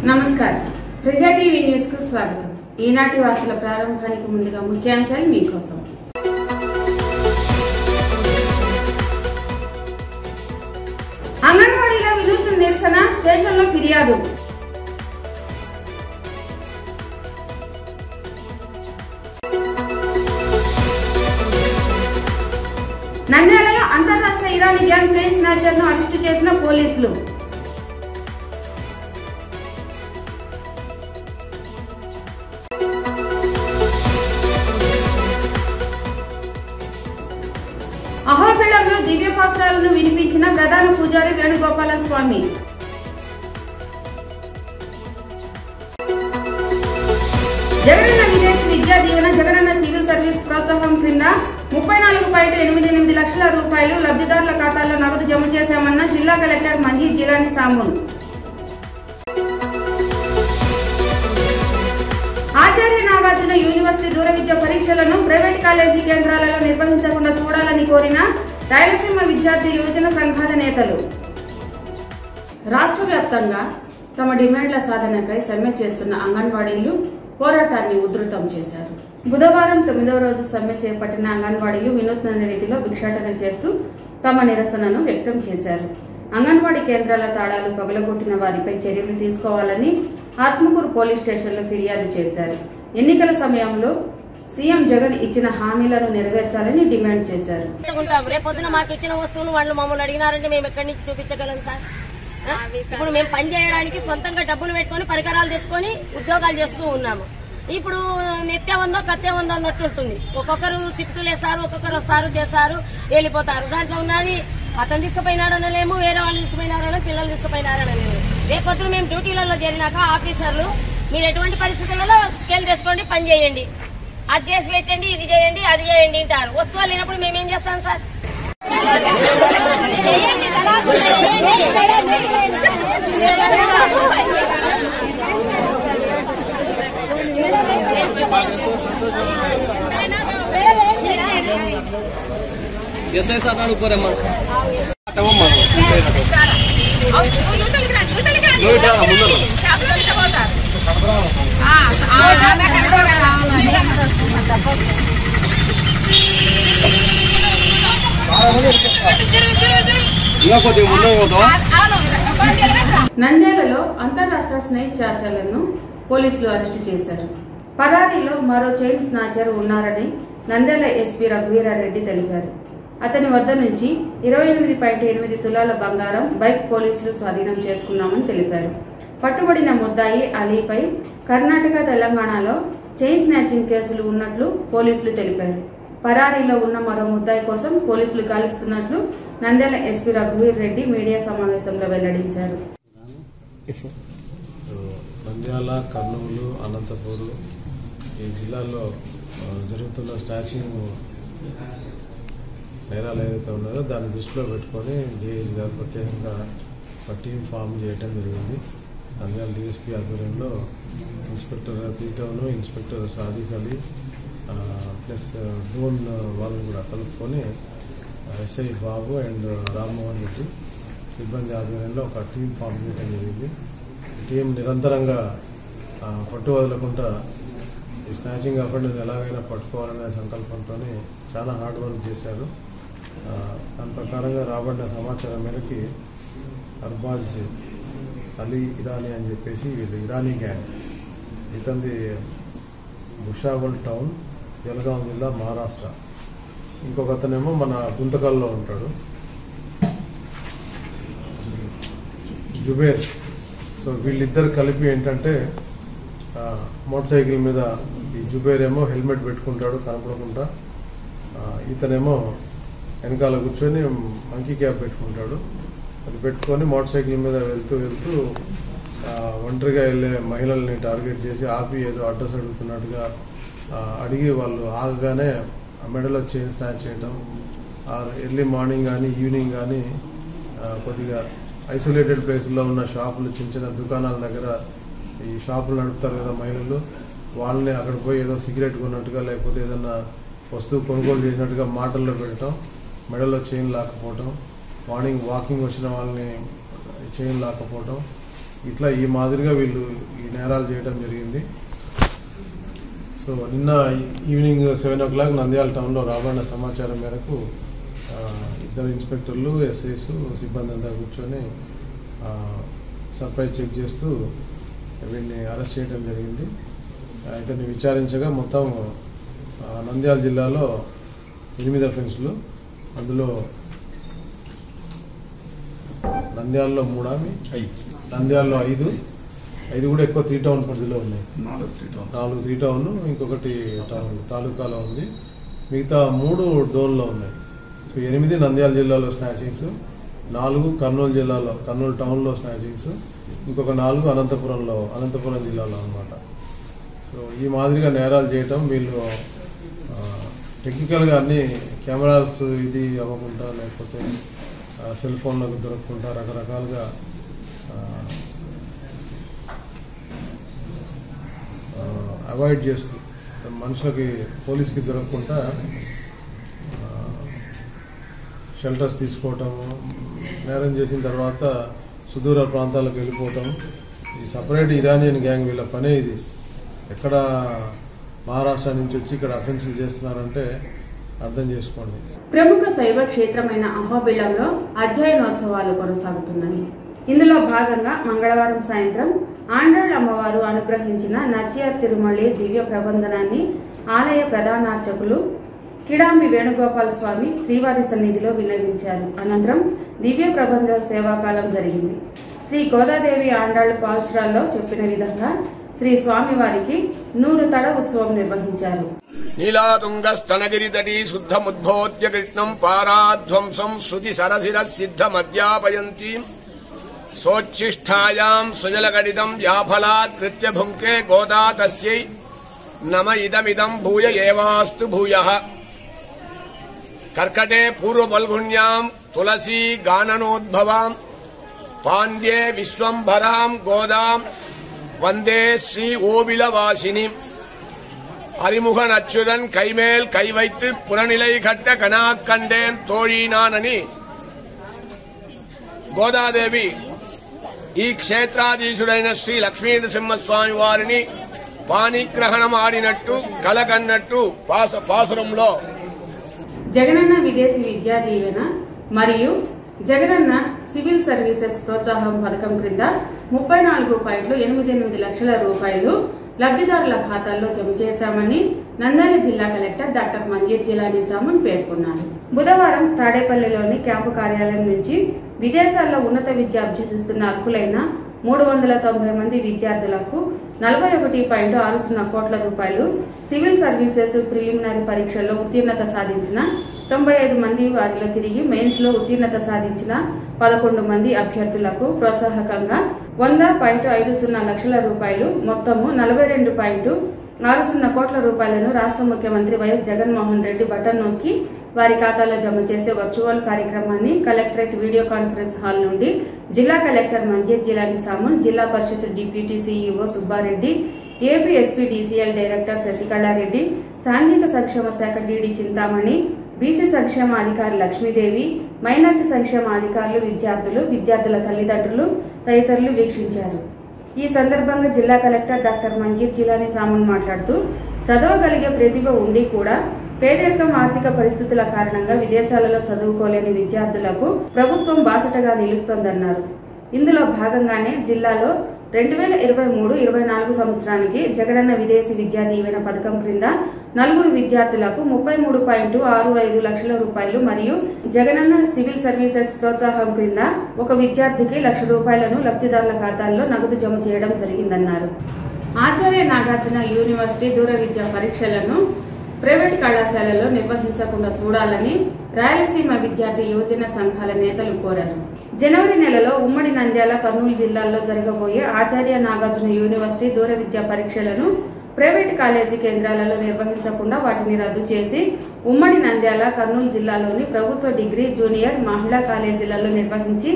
నమస్కారం ప్రజా TV news కు స్వాగతం। ఈనాటి వార్తల ప్రారంభానికి ముందుగా ముఖ్యాంశాలు మీకోసం। అంగన్వాడీలో వినూత్న నిరసన, స్టేషన్లో ఫిర్యాదు। నంద్యాలలో అంతర్రాష్ట్ర ఇరానీ గ్యాంగ్ చైన్ స్నాచర్ను అరెస్టు చేసిన పోలీసులు। అహోబిళంలో దివ్యపాసరాలను వినిపించిన ప్రధాన పూజారి వేణుగోపాల స్వామి। జగనన్న విదేశీ విద్యా దీవెన, జగనన్న సివిల్ సర్వీస్ ప్రోత్సాహం క్రింద 34.88 లక్షల రూపాయలు లబ్ధిదారుల ఖాతాల్లో నగదు జమ చేశామన్న జిల్లా కలెక్టర్ మంజీర్ జిలానీ సామున్। ఆచార్య నాగార్జున యూనివర్సిటీ దూర విద్య పరీక్షలను ప్రైవేట్ కాలేజీ కేంద్రాలలో నిర్వహించకుండా చూడాలని కోరిన రాయలసీమ విద్యార్థి యువజన సంఘాల నేతలు। రాష్ట్ర వ్యాప్తంగా తమ డిమాండ్ల సాధనకై సమ్మె చేస్తున్న అంగన్వాడీలు పోరాటాన్ని ఉధృతం చేశారు। బుధవారం 9వ రోజు సమ్మె చేపట్టిన అంగన్వాడీలు వినూత్న రీతిలో భిక్షాటన చేస్తూ తమ నిరసనను వ్యక్తం చేశారు। అంగన్వాడీ కేంద్రాల తాళాలు పగలగొట్టిన వారిపై చర్యలు తీసుకోవాలని ఆత్మకూరు పోలీస్ స్టేషన్లో ఫిర్యాదు చేశారు। ఎన్నికల సమయంలో సీఎం జగన్ ఇచ్చిన హామీలను నెరవేర్చాలని డిమాండ్ చేశారు। రేపొద్దున మాకు ఇచ్చిన వస్తువును వాళ్ళు మమ్మల్ని అడిగినారంటే మేము ఎక్కడి నుంచి చూపించగలం సార్? ఇప్పుడు మేము పని చేయడానికి సొంతంగా డబ్బులు పెట్టుకుని పరికరాలు తెచ్చుకొని ఉద్యోగాలు చేస్తూ ఉన్నాము। ఇప్పుడు నెత్తే ఉందో కత్తే ఉందో అన్నట్టు ఉంటుంది। ఒక్కొక్కరు షిఫ్టులు వేస్తారు, ఒక్కొక్కరు వస్తారు చేస్తారు వెళ్ళిపోతారు। దాంట్లో ఉన్నది అతను తీసుకుపోయినాడనలేము, వేరే వాళ్ళు తీసుకుపోయినారనో, పిల్లలు తీసుకుపోయినారనలేము। రేపొద్దున మేము డ్యూటీలలో చేరినాక ఆఫీసర్లు మీరు ఎటువంటి పరిస్థితులలో స్కేల్ తెచ్చుకోండి, పని చేయండి, అది చేసి పెట్టండి, ఇది చేయండి, అది చేయండి అంటారు। వస్తువులు లేనప్పుడు మేమేం చేస్తాం సార్? నంద్యాలలో అంతర్రాష్ట్ర స్నేక్ చార్జర్లను పోలీసులు అరెస్టు చేశారు। పరారీలో మరో చైన్ స్నాచర్ ఉన్నారని నంద్యాల ఎస్పీ రఘువీరారెడ్డి తెలిపారు। అతని వద్ద నుంచి 28.8 తులాల బంగారం బైక్ పోలీసులు స్వాధీనం చేసుకున్నామని తెలిపారు। పట్టుబడిన ముద్దాయి అలీపై కర్ణాటక, తెలంగాణలో చైన్ స్నాచింగ్ కేసులు ఉన్నట్లు పోలీసులు తెలిపారు। పరారీలో ఉన్న మరో ముద్దాయి కోసం పోలీసులు గాలిస్తున్నట్లు నంద్యాల ఎస్పీ రఘువీర్ రెడ్డి మీడియా సమావేశంలో వెల్లడించారు। నంద్యాల, కర్నూలు, అనంతపూర్ ఈ జిల్లాల్లో జరుగుతున్న స్నాచింగ్ నేరాలు ఏదైతే ఉన్నారో దాన్ని దృష్టిలో పెట్టుకొని డిఐజీ గారు ప్రత్యేకంగా ఒక టీం ఫామ్ చేయడం జరిగింది। నంద్యాల డిఎస్పీ ఆధ్వర్యంలో ఇన్స్పెక్టర్ తీటౌను, ఇన్స్పెక్టర్ సాదిక్ అలీ ప్లస్ డోన్ వాళ్ళని కూడా కలుపుకొని ఎస్ఐ బాబు అండ్ రామ్మోహన్ రెడ్డి సిబ్బంది ఆధ్వర్యంలో ఒక టీం ఫామ్ చేయడం జరిగింది। టీం నిరంతరంగా పట్టు వదలకుండా ఈ స్నాచింగ్ అఫెండర్ని ఎలాగైనా పట్టుకోవాలనే సంకల్పంతో చాలా హార్డ్ వర్క్ చేశారు। దాని ప్రకారంగా రాబడిన సమాచారం మేరకి అర్బాజ్ అలీ ఇరానీ అని చెప్పేసి వీళ్ళు ఇరానీ గ్యాంగ్, ఇతంది భుషావల్ టౌన్, జలగాం జిల్లా, మహారాష్ట్ర, ఇంకొక అతనేమో మన గుంతకల్లో ఉంటాడు జుబేర్। సో వీళ్ళిద్దరు కలిపి ఏంటంటే మోటార్ సైకిల్ మీద ఈ జుబేర్ ఏమో హెల్మెట్ పెట్టుకుంటాడు కనపడకుండా, ఇతనేమో వెనకాల కూర్చొని మంకీ క్యాప్ పెట్టుకుంటాడు। అది పెట్టుకొని మోటార్ సైకిల్ మీద వెళ్తూ ఒంటరిగా వెళ్ళే మహిళల్ని టార్గెట్ చేసి ఆపి ఏదో అడ్రస్ అడుగుతున్నట్టుగా అడిగి వాళ్ళు ఆగగానే మెడలో చైన్ స్నాచ్ చేయడం, ఎర్లీ మార్నింగ్ కానీ ఈవినింగ్ కానీ కొద్దిగా ఐసోలేటెడ్ ప్లేసుల్లో ఉన్న షాపులు, చిన్న చిన్న దుకాణాల దగ్గర ఈ షాపులు నడుపుతారు కదా మహిళలు, వాళ్ళని అక్కడ పోయి ఏదో సిగరెట్ కొన్నట్టుగా లేకపోతే ఏదన్నా వస్తువు కొనుగోలు చేసినట్టుగా మాటల్లో పెట్టడం, మెడలో చైన్ లాక్కపోవటం, మార్నింగ్ వాకింగ్ వచ్చిన వాళ్ళని చైన్ లాక్కపోవటం, ఇట్లా ఈ మాదిరిగా వీళ్ళు ఈ నేరాలు చేయడం జరిగింది. సో నిన్న ఈవినింగ్ 7 o'clock నంద్యాల టౌన్లో రాబడిన సమాచారం మేరకు 2 ఇన్స్పెక్టర్లు, ఎస్ఐస్, సిబ్బంది అంతా కూర్చొని సర్ప్రైజ్ చెక్ చేస్తూ వీడిని అరెస్ట్ చేయడం జరిగింది. ఇతన్ని విచారించగా మొత్తం నంద్యాల జిల్లాలో 8 అఫెన్స్లు, అందులో నంద్యాలలో 3, నంద్యాలలో 5 కూడా ఎక్కువ 3 టౌన్ పరిధిలో ఉన్నాయి. 4 3 టౌన్, ఇంకొకటి టౌన్ తాలూకాలో ఉంది, మిగతా 3 డోన్లో ఉన్నాయి. సో 8 నంద్యాల జిల్లాలో స్నాచింగ్స్, 4 కర్నూలు జిల్లాలో కర్నూలు టౌన్లో స్నాచింగ్స్, ఇంకొక 4 అనంతపురం జిల్లాలో అన్నమాట. సో ఈ మాదిరిగా నేరాలు చేయటం వీళ్ళు టెక్నికల్గా అన్ని కెమెరాస్ ఇది అవ్వకుండా, లేకపోతే సెల్ ఫోన్లకు దొరకకుండా రకరకాలుగా అవాయిడ్ చేస్తూ మనుషులకి, పోలీస్కి దొరకకుండా షెల్టర్స్ తీసుకోవటము, నేరం చేసిన తర్వాత సుదూర ప్రాంతాలకు వెళ్ళిపోవటం. ఈ సపరేట్ ఇరానియన్ గ్యాంగ్ వీళ్ళ పనే ఇది. ఎక్కడ మహారాష్ట్ర నుంచి వచ్చి ఇక్కడ అఫెన్సులు చేస్తున్నారంటే అర్థం చేసుకోండి. ప్రముఖ శైవ క్షేత్రమైన అహోబిళంలో అధ్యయనోత్సవాలు కొనసాగుతున్నాయి. ఇందులో భాగంగా మంగళవారం సాయంత్రం ఆండాళ్ అమ్మవారు అనుగ్రహించిన నచియర్ తిరుమలి దివ్య ప్రబంధనాన్ని ఆలయ ప్రధానార్చకులు కిడాంబి వేణుగోపాల్ స్వామి శ్రీవారి సన్నిధిలో విన్నవించారు. అనంతరం దివ్య ప్రబంధ సేవాకాలం జరిగింది. శ్రీ గోదాదేవి ఆండాళ్ పాసురాల్లో చెప్పిన విధంగా శ్రీ స్వామివారికి 100 తడ ఉత్సవం నిర్వహించారు. నీలాతుంగస్తనగిరితటీ శుద్ధముద్బోధ్య కృష్ణం పారాధ్వంసం శృతి సరసిర సిద్ధమధ్యాపయంతి సోచ్ఛిష్టాయాం సుజలగడితం యాఫలాత్ కృత్య భుంకే గోదా తస్యై నమ ఇదమిదం భూయ ఏవాస్తు భూయః. కర్కటే పూర్వఫల్గుణ్యాం తులసీ గాననోద్భవాం పాండ్యే విశ్వంభరాం గోదాం వందే శ్రీ ఓబిలవాసిని. அறிமுகன் அச்சுதன் கைமேல் கை வைத்து புறநிலை கட்ட கனாக்கண்டேன் தோழினானని గోదాదేవి ఈ క్షేత్రాధీశుడైన శ్రీ లక్ష్మీ నరసింహస్వామి వారిని పాణిగ్రహణం ఆడినట్టు కలగన్నట్టు పాసురంలో జగనన్న విదేశీ విద్యా దీవెన మరియు జగనన్న సివిల్ సర్వీసెస్ ప్రోత్సాహం పథకం క్రింద 34.88 లక్షల రూపాయలు లబ్ధిదారుల ఖాతాల్లో జమ చేశామని నంద్యాల జిల్లా కలెక్టర్ డాక్టర్ మంగేత్ జిలానీ సామున్ పేర్కొన్నారు. బుధవారం తాడేపల్లిలోని క్యాంపు కార్యాలయం నుంచి విదేశాల్లో ఉన్నత విద్య అభ్యసిస్తున్న అర్హులైన 390 మంది విద్యార్థులకు 41.60 కోట్ల రూపాయలు, సివిల్ సర్వీసెస్ ప్రిలిమినరీ పరీక్షల్లో ఉత్తీర్ణత సాధించిన 95 మంది, వారిలో తిరిగి మెయిన్స్ లో ఉత్తీర్ణత సాధించిన 11 మంది అభ్యర్థులకు ప్రోత్సాహకంగా 100.50 లక్షల రూపాయలు, మొత్తము 42.60 కోట్ల రూపాయలను రాష్ట్ర ముఖ్యమంత్రి వైఎస్ జగన్మోహన్ రెడ్డి బటన్ నొక్కి వారి ఖాతాలో జమ చేసే వర్చువల్ కార్యక్రమాన్ని కలెక్టరేట్ వీడియో కాన్ఫరెన్స్ హాల్ నుండి జిల్లా కలెక్టర్ మంగేత్ జిలానీ సామున్, జిల్లా పరిషత్ deputy CEO Subbareddy, AP SP DCL director Sasikala Reddy, సాంఘిక సంక్షేమ శాఖ డీడీ చింతామణి, బీసీ సంక్షేమ అధికారి లక్ష్మీదేవి, మైనార్టీ సంక్షేమ అధికారులు, విద్యార్థులు, విద్యార్థుల తల్లిదండ్రులు తదితరులు వీక్షించారు. ఈ సందర్భంగా జిల్లా కలెక్టర్ డాక్టర్ మంగేత్ జిలానీ సామున్ మాట్లాడుతూ, చదవగలిగే ప్రతిభ ఉండి కూడా పేదరికం, ఆర్థిక పరిస్థితుల కారణంగా విదేశాలలో చదువుకోలేని విద్యార్థులకు ప్రభుత్వం బాసటగా నిలుస్తోందన్నారు. ఇందులో భాగంగానే జిల్లాలో 2023-24 సంవత్సరానికి జగనన్న విదేశీ విద్యా దీవెన పథకం క్రింద 4 విద్యార్థులకు 33.65 లక్షల రూపాయలు మరియు జగనన్న సివిల్ సర్వీసెస్ ప్రోత్సాహం క్రింద 1 విద్యార్థికి 1 లక్ష రూపాయలను లబ్ధిదారుల ఖాతాల్లో నగదు జమ చేయడం జరిగిందన్నారు. ఆచార్య నాగార్జున యూనివర్సిటీ దూర విద్యా పరీక్షలను ప్రైవేట్ కళాశాలలో నిర్వహించకుండా చూడాలని రాయలసీమ విద్యార్థి యువజన సంఘాల నేతలు కోరారు. జనవరి నెలలో ఉమ్మడి నంద్యాల, కర్నూలు జిల్లాల్లో జరగబోయే ఆచార్య నాగార్జున యూనివర్సిటీ దూర విద్యా పరీక్షలను ప్రైవేట్ కాలేజీ కేంద్రాలలో నిర్వహించకుండా వాటిని రద్దు చేసి ఉమ్మడి నంద్యాల, కర్నూలు జిల్లాలోని ప్రభుత్వ డిగ్రీ, జూనియర్, మహిళా కాలేజీలలో నిర్వహించి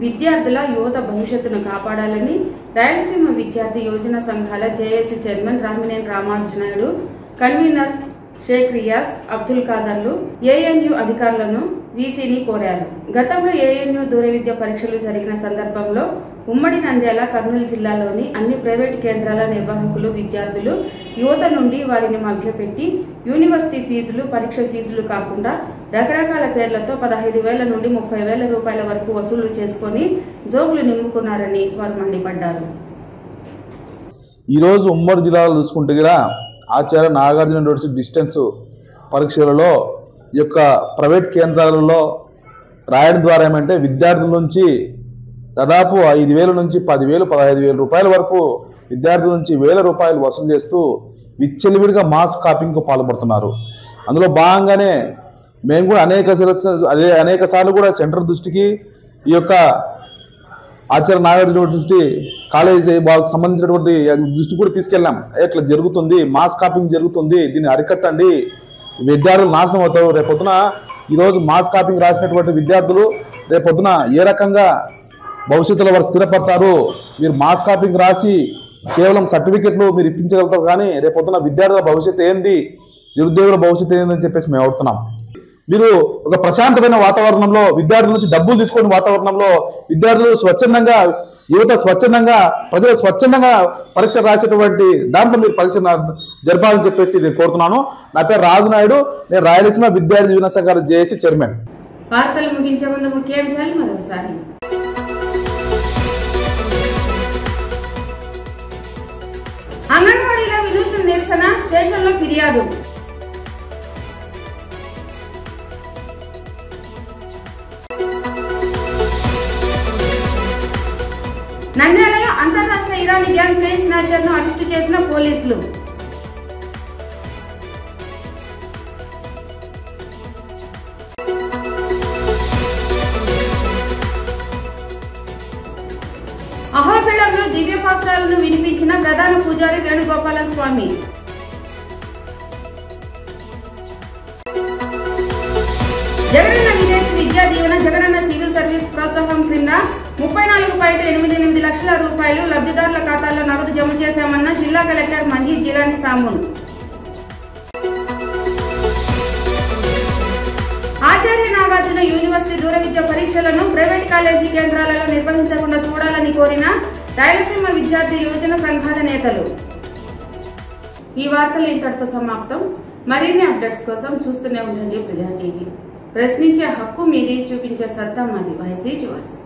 విద్యార్థుల యువత భవిష్యత్తును కాపాడాలని రాయలసీమ విద్యార్థి యువజన సంఘాల JAC chairman Ramineni Ramanuja Naidu, convener Sheikh Riyaz, Abdul ఖాదర్లు ఏఎన్యు అధికారులను వీసీని కోరారు. గతంలో ఏఎన్యు దూర విద్య పరీక్షలు జరిగిన సందర్భంలో ఉమ్మడి నంద్యాల, కర్నూలు జిల్లాలోని అన్ని ప్రైవేటు కేంద్రాల నిర్వాహకులు, విద్యార్థులు, యువత నుండి వారిని మభ్యపెట్టి యూనివర్సిటీ ఫీజులు, పరీక్ష ఫీజులు కాకుండా రకరకాల పేర్లతో 15,000 నుండి 30,000 రూపాయల వరకు వసూలు చేసుకుని జోబులు నింపుకున్నారని వారు మండిపడ్డారు. ఈరోజు ఉమ్మడి జిల్లాలో చూసుకుంటే కూడా ఆచార్య నాగార్జున యూనివర్సిటీ డిస్టెన్స్ పరీక్షలలో ఈ యొక్క ప్రైవేట్ కేంద్రాలలో రాయడం ద్వారా ఏమంటే విద్యార్థుల నుంచి దాదాపు 5,000 నుంచి 10,000, 15,000 రూపాయల వరకు విద్యార్థుల నుంచి 1,000 రూపాయలు వసూలు చేస్తూ విచ్చలవిడిగా మాస్ కాపింగ్కు పాల్పడుతున్నారు. అందులో భాగంగానే మేము కూడా అనేక సార్లు కూడా సెంట్రల్ దృష్టికి ఈ యొక్క ఆచార్య నాగార్జున యూనివర్సిటీ కాలేజీ వాళ్ళకి సంబంధించినటువంటి దృష్టి కూడా తీసుకెళ్ళాం. ఇట్లా జరుగుతుంది, మాస్ కాపింగ్ జరుగుతుంది, దీన్ని అరికట్టండి, విద్యార్థులు నాశనం అవుతారు. రేపొద్దున ఈరోజు మాస్ కాపింగ్ రాసినటువంటి విద్యార్థులు రేపొద్దున ఏ రకంగా భవిష్యత్తులో వారు స్థిరపడతారు? మీరు మాస్ కాపింగ్ రాసి కేవలం సర్టిఫికెట్లు మీరు ఇప్పించగలుగుతారు, కానీ రేపొద్దున విద్యార్థుల భవిష్యత్తు ఏంది, నిరుద్యోగుల భవిష్యత్తు ఏందని చెప్పేసి మేము అడుగుతున్నాం. మీరు ఒక ప్రశాంతమైన వాతావరణంలో విద్యార్థుల నుంచి డబ్బులు తీసుకునే వాతావరణంలో విద్యార్థులు స్వచ్ఛందంగా, యువత స్వచ్ఛందంగా, ప్రజలు స్వచ్ఛందంగా పరీక్ష రాసేటువంటి దాంట్లో మీరు పరీక్ష జరపాలని చెప్పేసి నేను కోరుతున్నాను. నా పేరు రాజు నాయుడు, నేను రాయలసీమ విద్యార్థి యూనియన్ సంఘాల జేఏసీ చైర్మన్. వార్తలు ముగించే ముందు ముఖ్యాంశాలు మరోసారి. అంగన్వాడీలో వినూత్న నిరసన, స్టేషన్లో ఫిర్యాదు. నంద్యాలలో అంతర్రాష్ట్ర ఇరానీ గ్యాంగ్ చైన్ స్నాచర్ ను అరెస్టు చేసిన పోలీసులు. అహోబిళంలో దివ్యపాసురాలను వినిపించిన ప్రధాన పూజారి వేణుగోపాల స్వామి. జగనన్న విదేశీ విద్యా దీవెన, జగనన్న సివిల్ సర్వీస్ ప్రోత్సాహం క్రింద 34.88 లక్షల రూపాయలు లబ్ధిదారుల ఖాతాల్లో నగదు జమ చేశామన్న జిల్లా కలెక్టర్ మంజీర్ జిలానీ సామున్. ఆచార్య నాగార్జున యూనివర్సిటీ దూర విద్య పరీక్షలను ప్రైవేట్ కాలేజీ కేంద్రాలలో నిర్వహించకుండా చూడాలని కోరిన రాయలసీమ విద్యార్థి యువజన సంఘాల నేతలు. ఈ వార్తలు ఇంతటితో సమాప్తం. మరిన్ని అప్డేట్స్ కోసం చూస్తూనే ఉండండి ప్రజా టీవీ. ప్రశ్నించే హక్కు మీది, చూపించే సత్తా మాది. వైసీ జ్యువెల్స్.